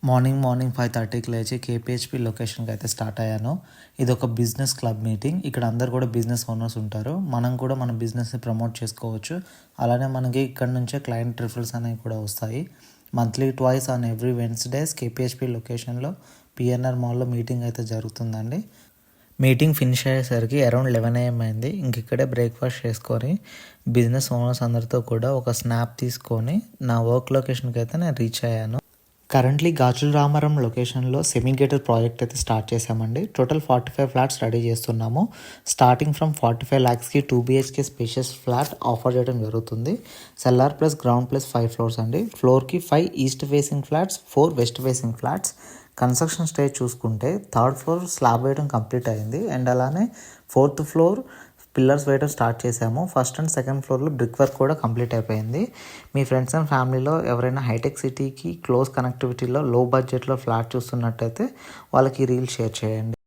Morning 5:30కి లేచి కేపీహెచ్పి లొకేషన్కి అయితే స్టార్ట్ అయ్యాను. ఇది ఒక బిజినెస్ క్లబ్ మీటింగ్. ఇక్కడ అందరు కూడా బిజినెస్ ఓనర్స్ ఉంటారు. మనం కూడా మన బిజినెస్ని ప్రమోట్ చేసుకోవచ్చు. అలానే మనకి ఇక్కడ నుంచే క్లయింట్ రిఫరల్స్ అనేవి కూడా వస్తాయి. Monthly twice on every Wednesdays KPHB లొకేషన్లో పిఎన్ఆర్ మాల్లో మీటింగ్ అయితే జరుగుతుందండి. మీటింగ్ ఫినిష్ అయ్యేసరికి అరౌండ్ 11 AM అయింది. ఇంక ఇక్కడే బ్రేక్ఫాస్ట్ చేసుకొని బిజినెస్ ఓనర్స్ అందరితో కూడా ఒక స్నాప్ తీసుకొని నా వర్క్ లొకేషన్కి అయితే నేను రీచ్ అయ్యాను. కరెంట్లీ గాజుల రామారం లొకేషన్లో సెమీ గేటెడ్ ప్రాజెక్ట్ అయితే స్టార్ట్ చేశామండి. టోటల్ 45 ఫ్లాట్స్ రెడీ చేస్తున్నాము. Starting from 45 lakhsకి 2 BHK spacious flat offer చేయడం జరుగుతుంది. Cellar plus ground plus 5 floors అండి. ఫ్లోర్కి 5 east facing flats, 4 west facing flats. Construction stage చూసుకుంటే 3rd floor స్లాబ్ వేయడం కంప్లీట్ అయింది. అండ్ అలానే 4th floor పిల్లర్స్ వేయడం స్టార్ట్ చేసాము. ఫస్ట్ అండ్ సెకండ్ ఫ్లోర్లో బ్రిక్ వర్క్ కూడా కంప్లీట్ అయిపోయింది. మీ ఫ్రెండ్స్ అండ్ ఫ్యామిలీలో ఎవరైనా హైటెక్ సిటీకి క్లోజ్ కనెక్టివిటీలో లో బడ్జెట్లో ఫ్లాట్ చూస్తున్నట్టయితే వాళ్ళకి రీల్ షేర్ చేయండి.